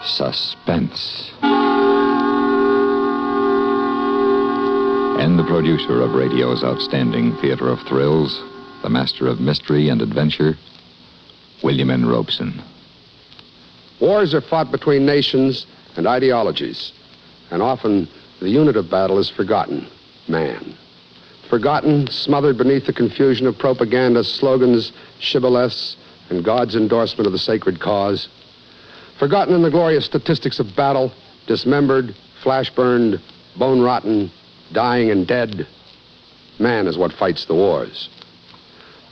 Suspense. And the producer of radio's outstanding theater of thrills, the master of mystery and adventure, William N. Robeson. Wars are fought between nations and ideologies, and often the unit of battle is forgotten, man. Forgotten, smothered beneath the confusion of propaganda, slogans, shibboleths, and God's endorsement of the sacred cause. Forgotten in the glorious statistics of battle, dismembered, flash-burned, bone-rotten, dying and dead. Man is what fights the wars.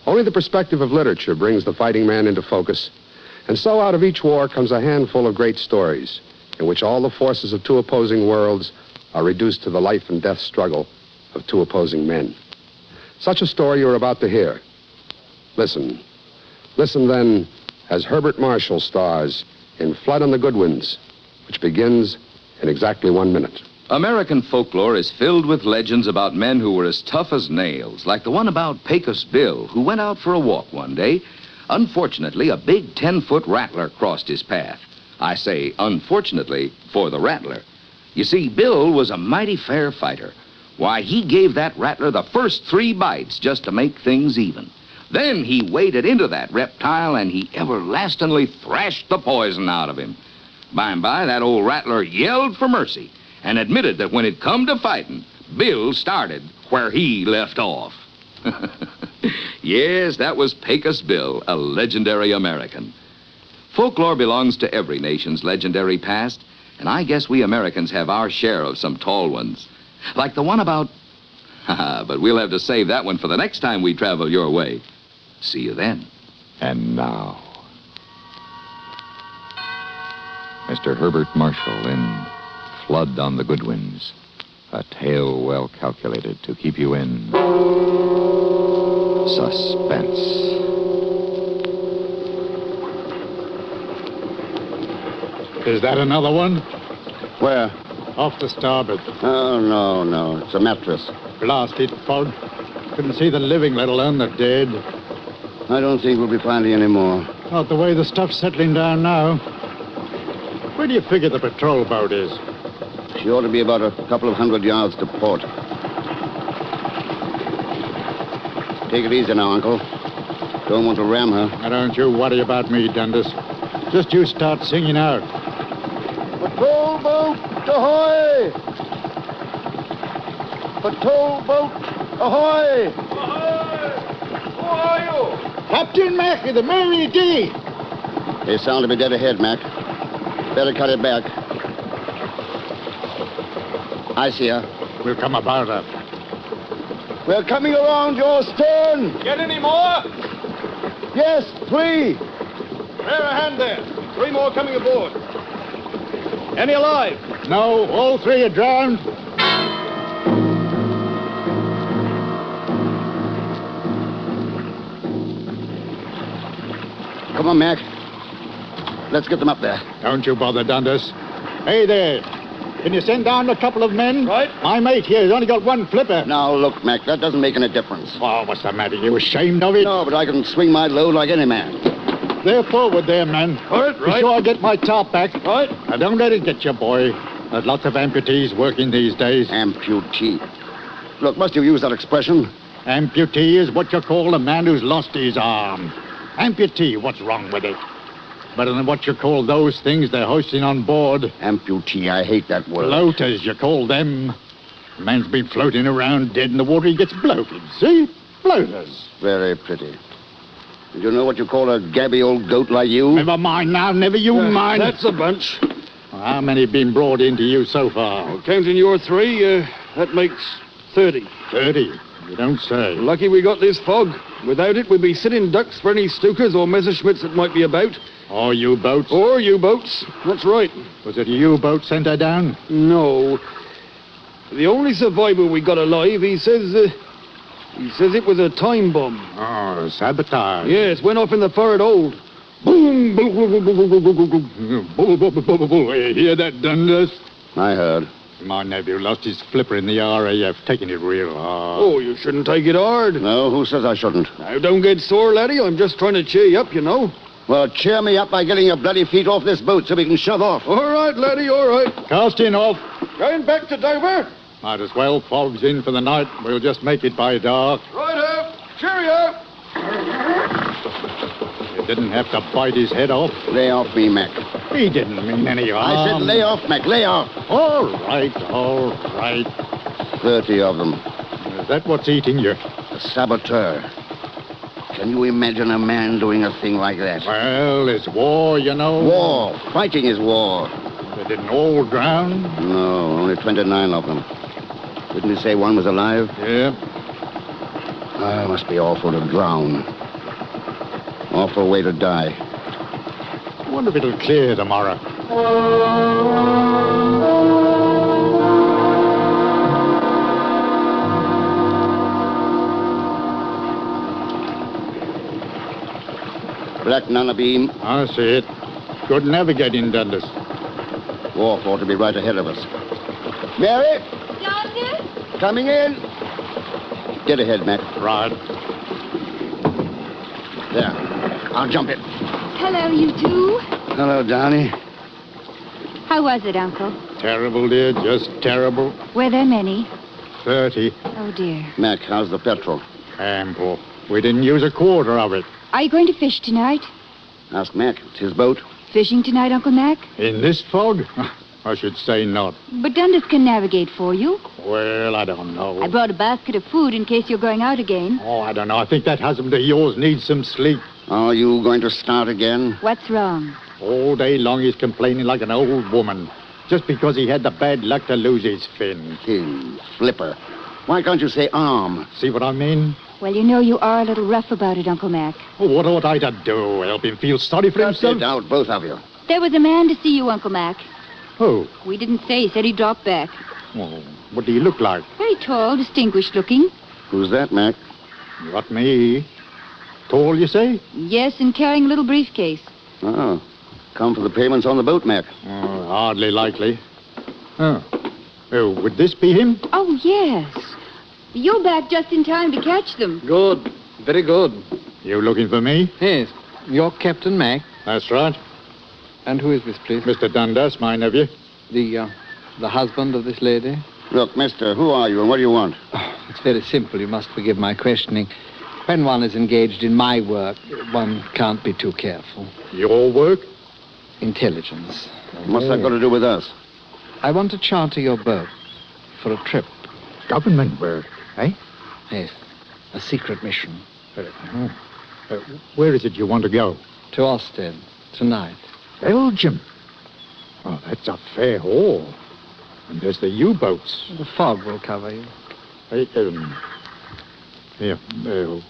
Only the perspective of literature brings the fighting man into focus, and so out of each war comes a handful of great stories in which all the forces of two opposing worlds are reduced to the life and death struggle of two opposing men. Such a story you're about to hear. Listen. Listen then as Herbert Marshall stars in Flood on the Goodwins, which begins in exactly 1 minute. American folklore is filled with legends about men who were as tough as nails, like the one about Pecos Bill, who went out for a walk one day. Unfortunately, a big 10-foot rattler crossed his path. I say unfortunately for the rattler. You see, Bill was a mighty fair fighter. Why, he gave that rattler the first 3 bites just to make things even. Then he waded into that reptile and he everlastingly thrashed the poison out of him. By and by, that old rattler yelled for mercy and admitted that when it come to fighting, Bill started where he left off. Yes, that was Pecos Bill, a legendary American. Folklore belongs to every nation's legendary past, and I guess we Americans have our share of some tall ones. Like the one about... but we'll have to save that one for the next time we travel your way. See you then. And now, Mr. Herbert Marshall in Flood on the Goodwins, a tale well calculated to keep you in suspense. Is that another one? Where? Off the starboard. Oh, no. It's a mattress. Blasted fog. Couldn't see the living, let alone the dead. I don't think we'll be finding any more. Not the way the stuff's settling down now. Where do you figure the patrol boat is? She ought to be about a couple of 100 yards to port. Take it easy now, Uncle. Don't want to ram her. Now, don't you worry about me, Dundas. Just you start singing out. Patrol boat, ahoy! Patrol boat, ahoy! Ahoy! Who are you? Captain Mack of the Mary D. They sound to be dead ahead, Mac. Better cut it back. I see her. We'll come about her. We're coming around your stern. Get any more? Yes, 3. Bear a hand there. 3 more coming aboard. Any alive? No, all 3 are drowned. Come on, Mac. Let's get them up there. Don't you bother, Dundas. Hey there. Can you send down a couple of men? Right. My mate here has only got 1 flipper. Now, look, Mac, that doesn't make any difference. Oh, what's the matter? You ashamed of it? No, but I can swing my load like any man. They're forward there, man. All right, Be sure I get my top back. Right. Now, don't let it get you, boy. There's lots of amputees working these days. Amputee. Look, must you use that expression? Amputee is what you call a man who's lost his arm. Amputee, what's wrong with it? Better than what you call those things they're hoisting on board. Amputee, I hate that word. Floaters, you call them. A man's been floating around dead in the water, he gets bloated, see? Floaters. Very pretty. Do you know what you call a gabby old goat like you? Never mind now, never you mind. That's a bunch. How many have been brought into you so far? Well, counting your 3, that makes 30. 30. You don't say. Lucky we got this fog. Without it, we'd be sitting ducks for any Stukas or Messerschmitts that might be about. Or U-boats. Or U-boats. That's right. Was it a U-boat sent her down? No. The only survivor we got alive, he says it was a time bomb. Oh, sabotage. Yes, went off in the forward hold. Boom! Boom! Boom! Boom! Boom! Boom! Boom! Boom! You hear that, Dundas? I heard. My nephew lost his flipper in the RAF, taking it real hard. Oh, you shouldn't take it hard. No, who says I shouldn't? Now, don't get sore, laddie. I'm just trying to cheer you up, you know. Well, cheer me up by getting your bloody feet off this boat so we can shove off. All right, laddie, all right. Casting off. Going back to Dover? Might as well. Fog's in for the night. We'll just make it by dark. Righto. Cheerio. You didn't have to bite his head off. Lay off me, Mac. He didn't mean any harm. I said lay off, Mac, lay off. All right, all right. 30 of them. Is that what's eating you? A saboteur. Can you imagine a man doing a thing like that? Well, it's war, you know. War. Fighting is war. They didn't all drown. No, only 29 of them. Didn't he say one was alive? Yeah. Oh, it must be awful to drown. Awful way to die. I wonder if it'll clear tomorrow. Black Nana beam. I see it. Good navigating, Dundas. Wharf ought to be right ahead of us. Mary! Yonder? Coming in. Get ahead, Mac. Right. There. I'll jump it. Hello, you two. Hello, Donnie. How was it, Uncle? Terrible, dear. Just terrible. Were there many? 30. Oh, dear. Mac, how's the petrol? Ample. We didn't use a quarter of it. Are you going to fish tonight? Ask Mac. It's his boat. Fishing tonight, Uncle Mac? In this fog? I should say not. But Dundas can navigate for you. Well, I don't know. I brought a basket of food in case you're going out again. Oh, I don't know. I think that husband of yours needs some sleep. Are you going to start again? What's wrong? All day long he's complaining like an old woman. Just because he had the bad luck to lose his fin. Fin. Flipper. Why can't you say arm? See what I mean? Well, you know you are a little rough about it, Uncle Mac. Oh, what ought I to do? Help him feel sorry for himself? Get out, both of you. There was a man to see you, Uncle Mac. Oh, We didn't say. He said he dropped back. well, what do you look like? Very tall, distinguished looking. Who's that, Mac? Not me. Tall, you say? Yes, and carrying a little briefcase. Oh. Come for the payments on the boat, Mac. Oh, hardly likely. Oh. Oh, would this be him? Oh, yes. You're back just in time to catch them. Good. Very good. You looking for me? Yes. You're Captain Mac. That's right. And who is this, please? Mr. Dundas, my nephew. The husband of this lady? Look, mister, who are you and what do you want? Oh, it's very simple. You must forgive my questioning. When one is engaged in my work, one can't be too careful. Your work? Intelligence. What's that got to do with us? I want to charter your boat for a trip. Government work, eh? Yes. A secret mission. Where is it you want to go? To Ostend. Tonight. Belgium. Oh, that's a fair haul. And there's the U-boats. The fog will cover you. Here,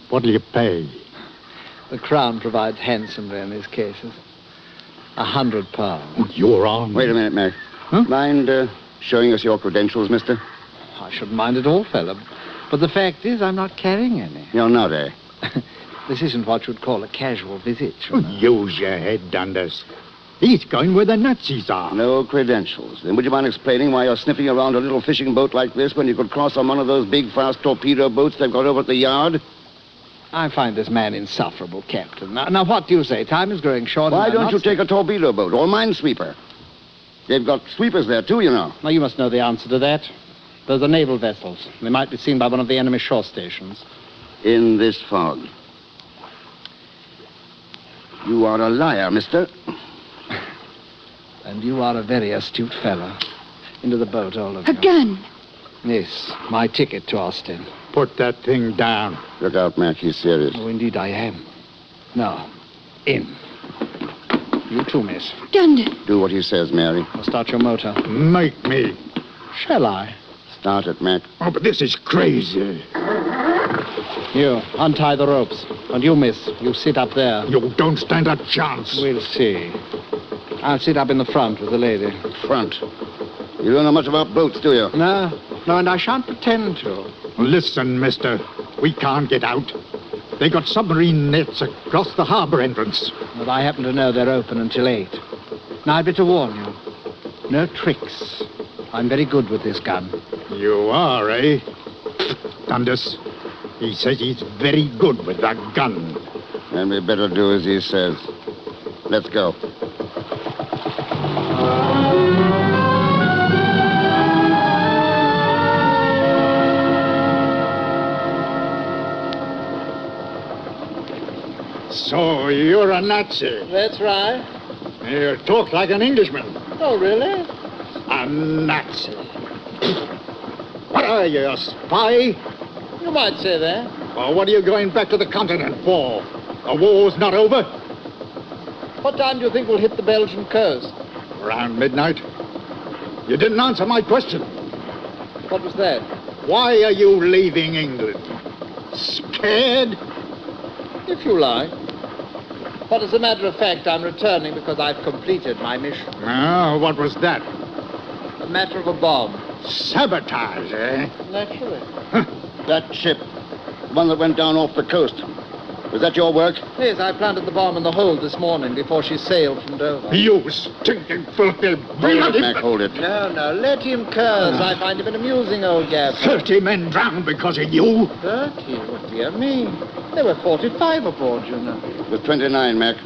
what'll you pay? The Crown provides handsomely in these cases. £100. You're on. Wait a minute, Mac. Huh? Mind showing us your credentials, mister? I shouldn't mind at all, fella. But the fact is, I'm not carrying any. You're not, eh? This isn't what you'd call a casual visit, you Oh, know. use your head, Dundas. He's going where the Nazis are. No credentials. Then would you mind explaining why you're sniffing around a little fishing boat like this when you could cross on one of those big, fast torpedo boats they've got over at the yard? I find this man insufferable, Captain. Now, what do you say? Time is growing short. Why and I'm don't not you take a torpedo boat or minesweeper? They've got sweepers there, too, you know. Now, you must know the answer to that. Those are naval vessels. They might be seen by one of the enemy shore stations. In this fog. You are a liar, mister. And you are a very astute fellow. Into the boat, all of A you. gun. Yes, my ticket to Ostend. Put that thing down. Look out, Mac. He's serious. Oh, indeed I am. Now, in. You too, miss. Dundas. Do what he says, Mary. I'll start your motor. Make me. Shall I? Start it, Mac. Oh, but this is crazy. You, untie the ropes. And you, miss, you sit up there. You don't stand a chance. We'll see. I'll sit up in the front with the lady. Front. You don't know much about boats, do you? No, and I shan't pretend to. Listen, mister. We can't get out. They got submarine nets across the harbor entrance. But I happen to know they're open until 8. Now, I'd better warn you. No tricks. I'm very good with this gun. You are, eh? Dundas. He says he's very good with that gun. Then we better do as he says. Let's go. So, you're a Nazi. That's right. You talk like an Englishman. Oh, really? A Nazi. What are you, a spy? You might say that. Or what are you going back to the continent for? The war's not over? What time do you think we'll hit the Belgian coast? Around midnight. You didn't answer my question. What was that? Why are you leaving England? Scared? If you like. But as a matter of fact, I'm returning because I've completed my mission. Oh, what was that? A matter of a bomb. Sabotage, eh? Naturally. That ship, the one that went down off the coast, was that your work? Yes, I planted the bomb in the hold this morning before she sailed from Dover. You stinking filthy Hold bloody... it, Mac, hold it. No, let him curse. I find him an amusing old gaffer. 30 men drowned because of you. 30? What dear me. There were 45 aboard, you know. It was 29, Mac.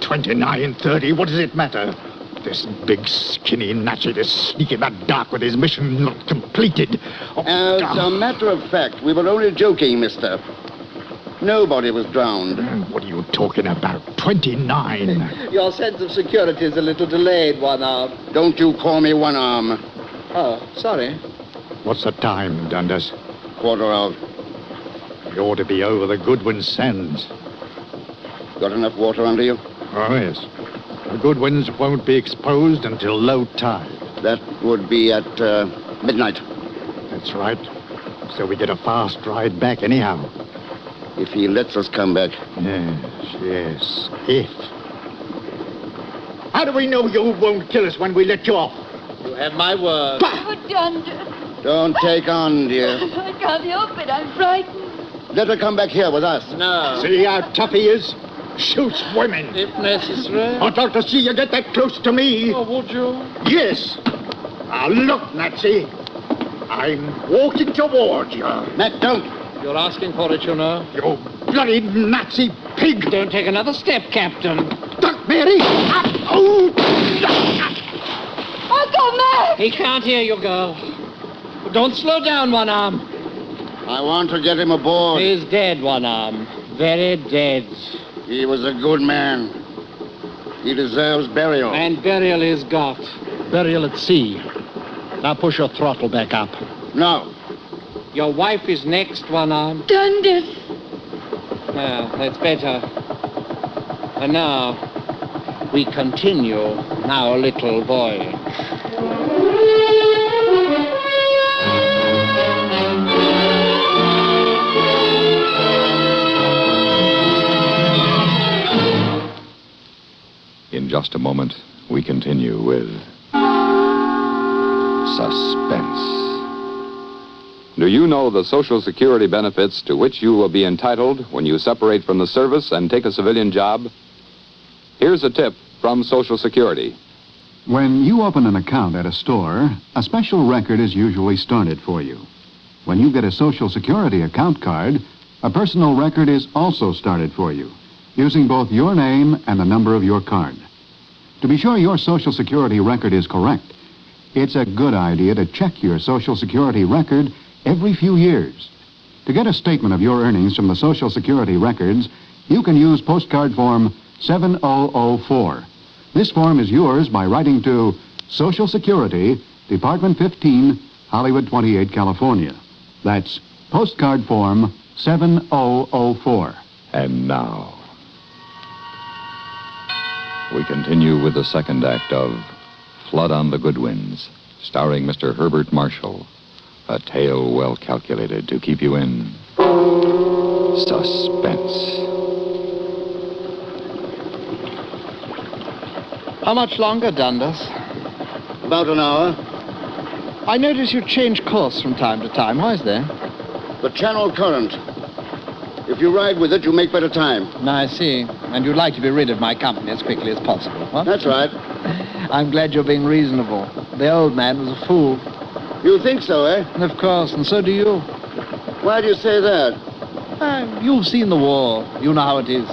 29, 30, what does it matter? This big, skinny Nazi to sneak in the dark with his mission not completed. As a matter of fact, we were only joking, mister. Nobody was drowned. What are you talking about? 29. Your sense of security is a little delayed, one arm. Don't you call me one arm. Oh, sorry. What's the time, Dundas? Quarter of. We ought to be over the Goodwins sands. Got enough water under you? Oh, yes. The Goodwins won't be exposed until low tide. That would be at midnight. That's right. So we get a fast ride back anyhow. If he lets us come back. Yes. If. How do we know you won't kill us when we let you off? You have my word. Oh, Dunder. Don't take on, dear. I can't help it. I'm frightened. Let her come back here with us. No. See how tough he is? Shoots women. If necessary. I'd like to see you get that close to me. Oh, would you? Yes. Now look, Nazi. I'm walking towards you. Mac, don't. You're asking for it, you know. You bloody Nazi pig. Don't take another step, Captain. Duck, Mary. Oh. Uncle Mac! He can't hear you, girl. Don't slow down, one arm. I want to get him aboard. He's dead, one arm. Very dead. He was a good man. He deserves burial. And burial is got. Burial at sea. Now push your throttle back up. No. Your wife is next, one arm. Dundas. Yeah, that's better. And now, we continue our little voyage. In just a moment, we continue with Suspense. Do you know the Social Security benefits to which you will be entitled when you separate from the service and take a civilian job? Here's a tip from Social Security. When you open an account at a store, a special record is usually started for you. When you get a Social Security account card, a personal record is also started for you, using both your name and the number of your card. To be sure your Social Security record is correct, it's a good idea to check your Social Security record every few years. To get a statement of your earnings from the Social Security records, you can use postcard form 7004. This form is yours by writing to Social Security, Department 15, Hollywood 28, California. That's postcard form 7004. And now, we continue with the second act of Flood on the Goodwins, starring Mr. Herbert Marshall. A tale well calculated to keep you in suspense. How much longer, Dundas? About an hour. I notice you change course from time to time. Why is that? The channel current. If you ride with it, you make better time. I see. And you'd like to be rid of my company as quickly as possible, huh? That's right. I'm glad you're being reasonable. The old man was a fool. You think so, eh? Of course, and so do you. Why do you say that? You've seen the war. You know how it is.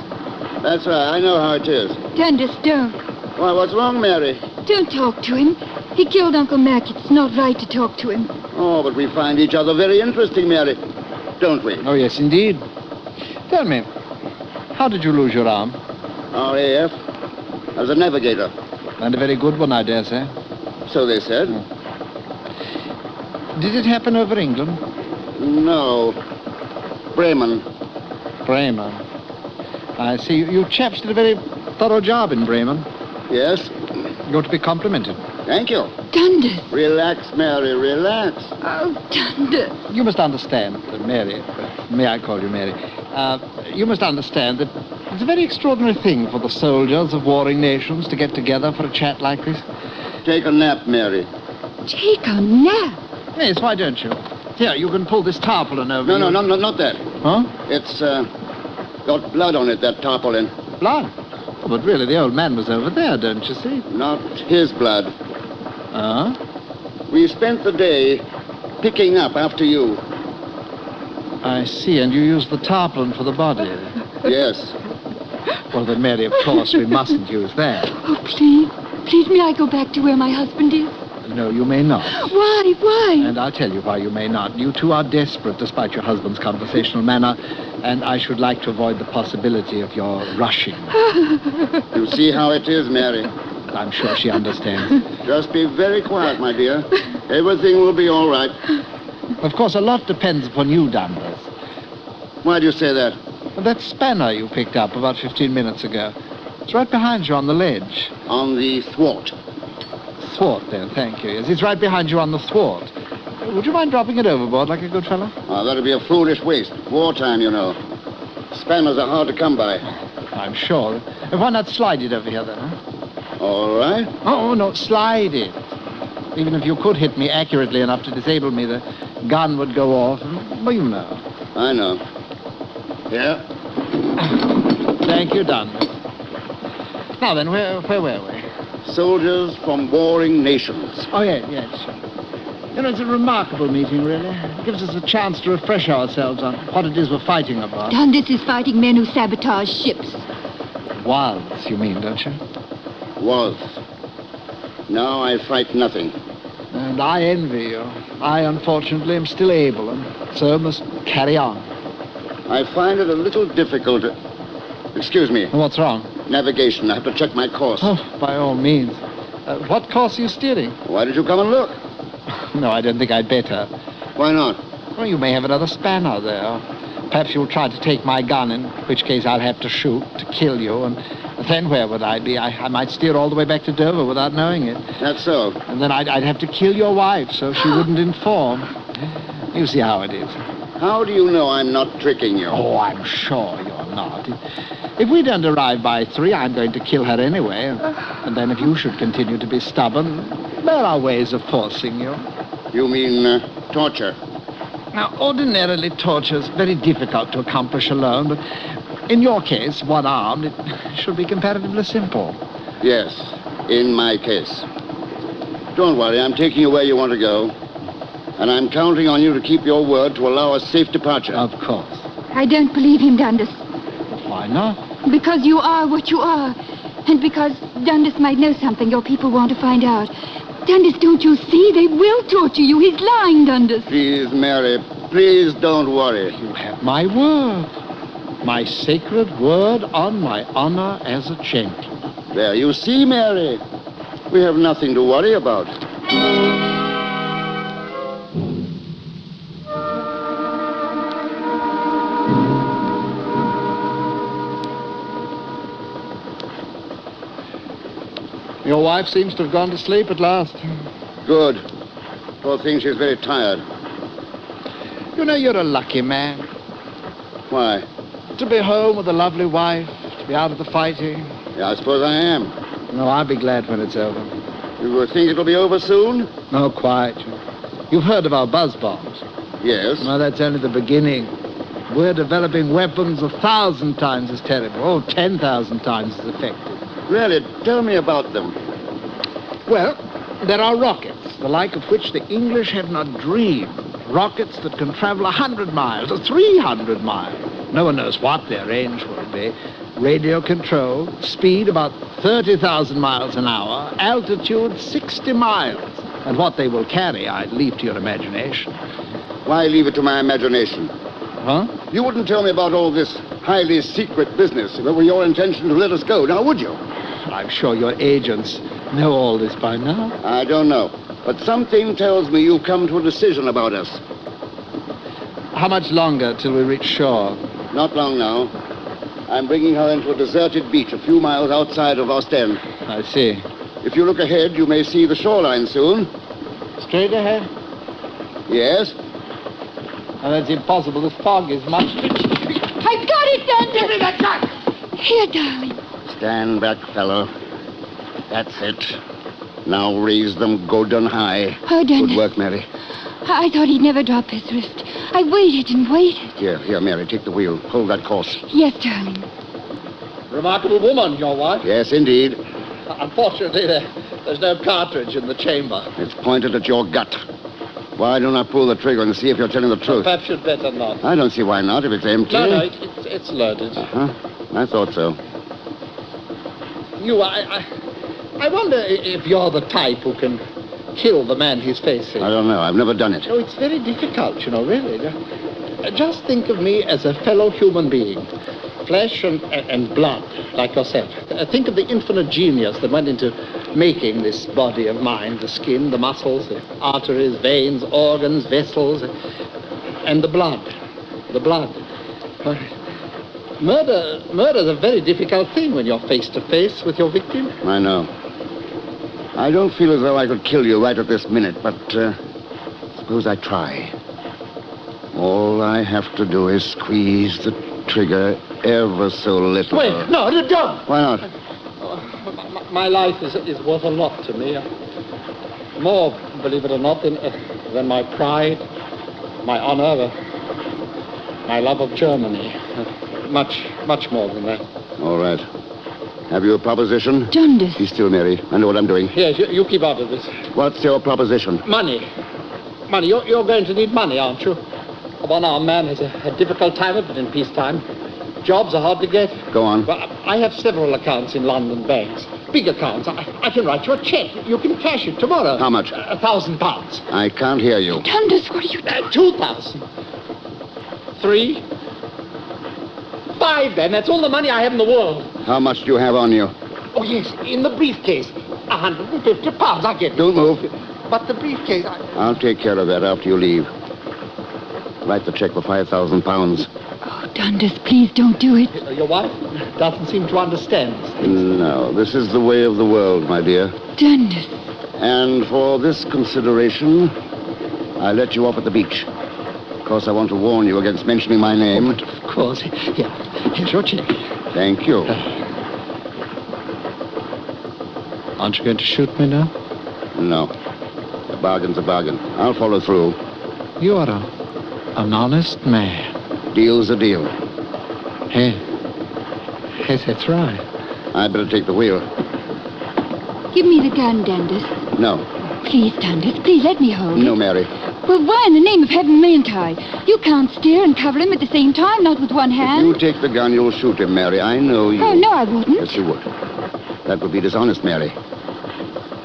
That's right. I know how it is. Dundas, don't. Why, what's wrong, Mary? Don't talk to him. He killed Uncle Mac. It's not right to talk to him. Oh, but we find each other very interesting, Mary. Don't we? Oh, yes, indeed. Tell me, how did you lose your arm? RAF. I was a navigator. And a very good one, I dare say. So they said. Did it happen over England? No. Bremen. Bremen. I see. You chaps did a very thorough job in Bremen. Yes. You're to be complimented. Thank you. Dundas. Relax, Mary, relax. Oh, Dundas. You must understand, Mary. May I call you Mary? You must understand that it's a very extraordinary thing for the soldiers of warring nations to get together for a chat like this. Take a nap, Mary. Take a nap. Yes, why don't you? Here, you can pull this tarpaulin over. No, not that. Huh? It's got blood on it, that tarpaulin. Blood? Oh, but really, the old man was over there, don't you see? Not his blood. We spent the day picking up after you. I see, and you used the tarpaulin for the body. Yes. Well, then, Mary, of course, we mustn't use that. Oh, please. Please, may I go back to where my husband is? No, you may not. Why? Why? And I'll tell you why you may not. You two are desperate, despite your husband's conversational manner, and I should like to avoid the possibility of your rushing. You see how it is, Mary. I'm sure she understands. Just be very quiet, my dear. Everything will be all right. Of course, a lot depends upon you, Dundas. Why do you say that? That spanner you picked up about 15 minutes ago. It's right behind you on the ledge. On the thwart. Thwart, then, thank you. Yes, it's right behind you on the thwart. Would you mind dropping it overboard like a good fellow? Oh, that'd be a foolish waste. Wartime, you know. Spanners are hard to come by. I'm sure. Why not slide it over here, then, huh? All right. Oh, no, slide it. Even if you could hit me accurately enough to disable me, the gun would go off. Well, you know. I know. Yeah. Thank you, Dundas. Now then, where were we? Soldiers from warring nations. Oh, yes. You know, it's a remarkable meeting, really. It gives us a chance to refresh ourselves on what it is we're fighting about. Dundas is fighting men who sabotage ships. Was, you mean, don't you? Was. Now I fight nothing. And I envy you. I, unfortunately, am still able, and so must carry on. I find it a little difficult. Excuse me. What's wrong? Navigation. I have to check my course. Oh, by all means. What course are you steering? Why did you come and look? No, I don't think I'd better. Why not? Well, you may have another spanner there. Perhaps you'll try to take my gun, in which case I'll have to shoot to kill you, and then where would I be? I might steer all the way back to Dover without knowing it. That's so. And then I'd have to kill your wife so she wouldn't inform. You see how it is. How do you know I'm not tricking you? Oh, I'm sure you're not. If we don't arrive by 3, I'm going to kill her anyway. And then if you should continue to be stubborn, there are ways of forcing you. You mean torture? Now, ordinarily, torture is very difficult to accomplish alone, but in your case, one-armed, it should be comparatively simple. Yes, in my case. Don't worry, I'm taking you where you want to go. And I'm counting on you to keep your word to allow a safe departure. Of course. I don't believe him, Dundas. Why not? Because you are what you are. And because Dundas might know something your people want to find out. Dundas, don't you see? They will torture you. He's lying, Dundas. Please, Mary, please don't worry. You have my word. My sacred word on my honor as a gentleman. There, you see, Mary. We have nothing to worry about. Your wife seems to have gone to sleep at last. Good. Poor thing, she's very tired. You know, you're a lucky man. Why? To be home with a lovely wife, to be out of the fighting. Yeah, I suppose I am. No, I'll be glad when it's over. You think it'll be over soon? No, quite. You've heard of our buzz bombs. Yes. No, that's only the beginning. We're developing weapons 1,000 times as terrible. Oh, 10,000 times as effective. Really? Tell me about them. Well, there are rockets, the like of which the English have not dreamed. Rockets that can travel 100 miles or 300 miles. No one knows what their range will be. Radio control, speed about 30,000 miles an hour, altitude 60 miles. And what they will carry, I leave to your imagination. Why leave it to my imagination? Huh? You wouldn't tell me about all this highly secret business if it were your intention to let us go, now would you? I'm sure your agents know all this by now. I don't know. But something tells me you've come to a decision about us. How much longer till we reach shore? Not long now. I'm bringing her into a deserted beach a few miles outside of Ostend. I see. If you look ahead, you may see the shoreline soon. Straight ahead? Yes? And that's impossible. This fog is much... I've got it, Dundas! Give me that gun! Here, darling. Stand back, fellow. That's it. Now raise them good and high. Oh, Dundas. Good work, Mary. I thought he'd never drop his wrist. I waited and waited. Here, Mary, take the wheel. Hold that course. Yes, darling. Remarkable woman, your wife. Yes, indeed. Unfortunately, there's no cartridge in the chamber. It's pointed at your gut. Why don't I pull the trigger and see if you're telling the truth? Perhaps you'd better not. I don't see why not, if it's empty. No, it's loaded. Uh-huh. I thought so. I wonder if you're the type who can kill the man he's facing. I don't know. I've never done it. Oh, it's very difficult, really. Just think of me as a fellow human being. Flesh and blood, like yourself. Think of the infinite genius that went into making this body of mine. The skin, the muscles, the arteries, veins, organs, vessels, and the blood. The blood. Murder's a very difficult thing when you're face to face with your victim. I know. I don't feel as though I could kill you right at this minute, but suppose I try. All I have to do is squeeze the trigger ever so little. Wait, no, don't. Why not? My life is worth a lot to me. More, believe it or not, than my pride, my honor, my love of Germany. Much more than that. All right. Have you a proposition? Dundas. Be still, Mary. I know what I'm doing. Yes, you keep out of this. What's your proposition? Money. You're going to need money, aren't you? A one-armed man has a difficult time of it in peacetime. Jobs are hard to get. Go on. Well, I have several accounts in London banks. Big accounts. I can write you a check. You can cash it tomorrow. How much? £1,000. I can't hear you. Dundas, what are you... 2,000. 3. 5, then. That's all the money I have in the world. How much do you have on you? Oh, yes, in the briefcase. £150. I'll get it. Don't move. But the briefcase... I'll take care of that after you leave. Write the check for £5,000. Oh, Dundas, please don't do it. Your wife doesn't seem to understand this thing. No, this is the way of the world, my dear. Dundas. And for this consideration, I let you off at the beach. Of course, I want to warn you against mentioning my name. Oh, but of course. Here, here's your check. Thank you. Aren't you going to shoot me now? No. A bargain's a bargain. I'll follow through. You are an honest man. Deal's a deal. Hey. Yes, that's right. I better take the wheel. Give me the gun, Dundas. No. Please, Dundas, please let me hold it. No, Mary. Well, why in the name of heaven mayn't I? You can't steer and cover him at the same time, not with one hand. If you take the gun, you'll shoot him, Mary. I know you. Oh, no, I wouldn't. Yes, you would. That would be dishonest, Mary.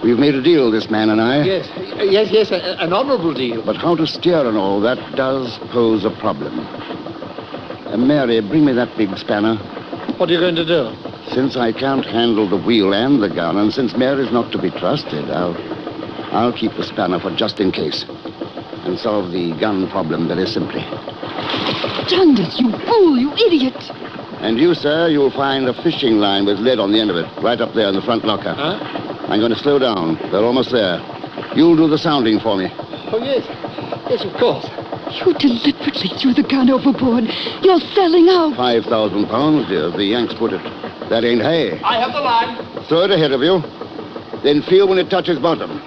We've made a deal, this man and I. Yes, an honorable deal. But how to steer and all, that does pose a problem. Mary, bring me that big spanner. What are you going to do? Since I can't handle the wheel and the gun, and since Mary's not to be trusted, I'll keep the spanner for just in case. And solve the gun problem very simply. Dundas, you fool, you idiot. And you, sir, you'll find a fishing line with lead on the end of it, right up there in the front locker. Huh? I'm going to slow down. They're almost there. You'll do the sounding for me. Oh, yes. Yes, of course. You deliberately threw the gun overboard. You're selling out. £5,000, dear, as the Yanks put it. That ain't hay. I have the line. Throw it ahead of you. Then feel when it touches bottom.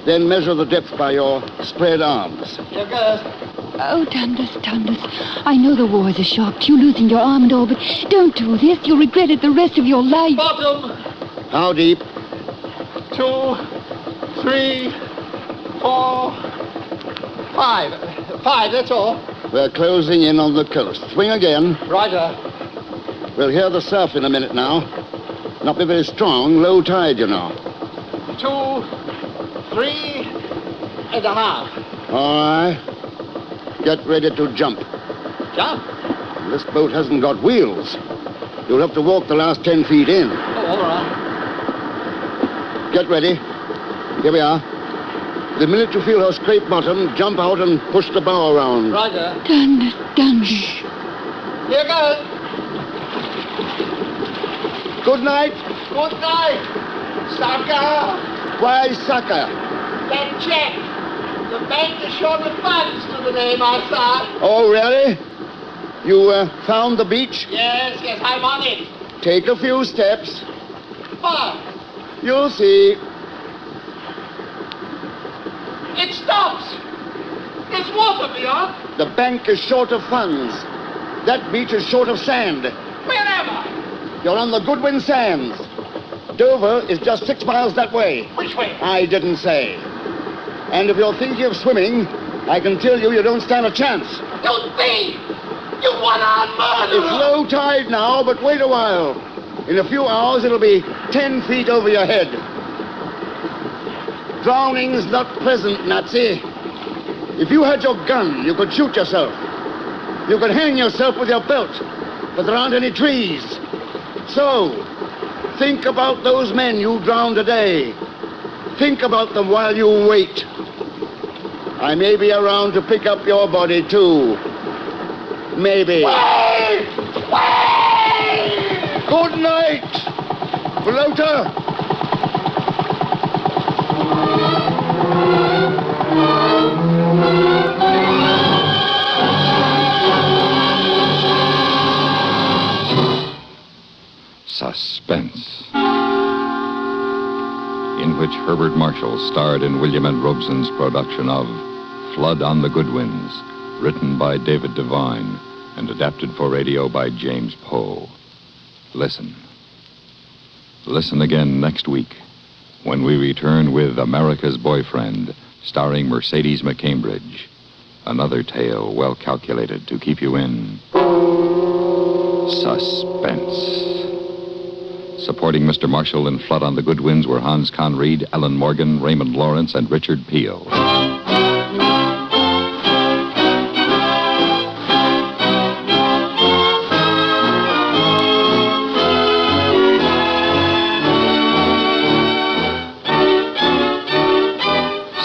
Then measure the depth by your spread arms. Here goes. Oh, Dundas, I know the war is a shock to you, losing your arm and all, but don't do this. You'll regret it the rest of your life. Bottom. How deep? 2, 3, 4, 5. 5, that's all. We're closing in on the coast. Swing again. Righter. We'll hear the surf in a minute now. Not be very strong, low tide, you know. 2, 3.5. All right. Get ready to jump. Jump? This boat hasn't got wheels. You'll have to walk the last 10 feet in. Oh, all right. Get ready. Here we are. The minute you feel her scrape bottom, jump out and push the bow around. Roger. Dundas. Here goes. Good night. Good night. Sucker. Why, sucker? That check. The bank is short of funds to the name I saw. Oh, really? You found the beach? Yes, I'm on it. Take a few steps. But You'll see. it stops. There's water beyond. The bank is short of funds. That beach is short of sand. Where am I? You're on the Goodwin sands. Dover is just 6 miles that way. Which way? I didn't say. And if you're thinking of swimming, I can tell you don't stand a chance. Don't be! You one-armed murderer! It's low tide now, but wait a while. In a few hours, it'll be 10 feet over your head. Drowning's not pleasant, Nazi. If you had your gun, you could shoot yourself. You could hang yourself with your belt, but there aren't any trees. So, think about those men you drowned today. Think about them while you wait. I may be around to pick up your body, too. Maybe. Wait! Wait! Good night, floater. Suspense, in which Herbert Marshall starred in William N. Robeson's production of Flood on the Goodwins, written by David Devine and adapted for radio by James Poe. Listen. Listen again next week when we return with America's Boyfriend, starring Mercedes McCambridge. Another tale well calculated to keep you in suspense. Supporting Mr. Marshall in Flood on the Goodwins were Hans Conried, Ellen Morgan, Raymond Lawrence, and Richard Peel.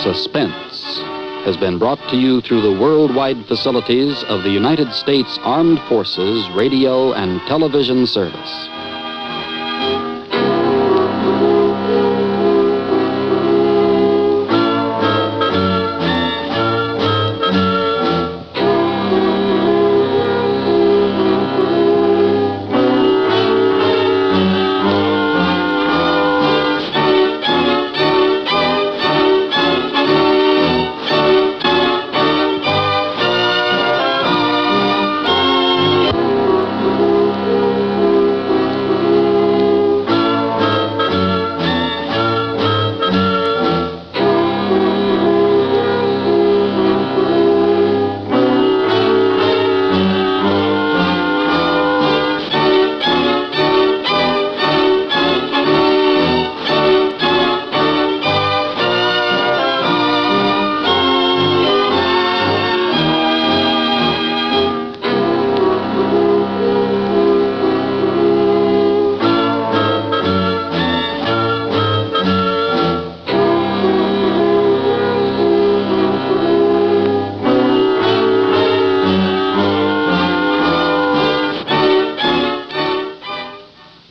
Suspense has been brought to you through the worldwide facilities of the United States Armed Forces Radio and Television Service.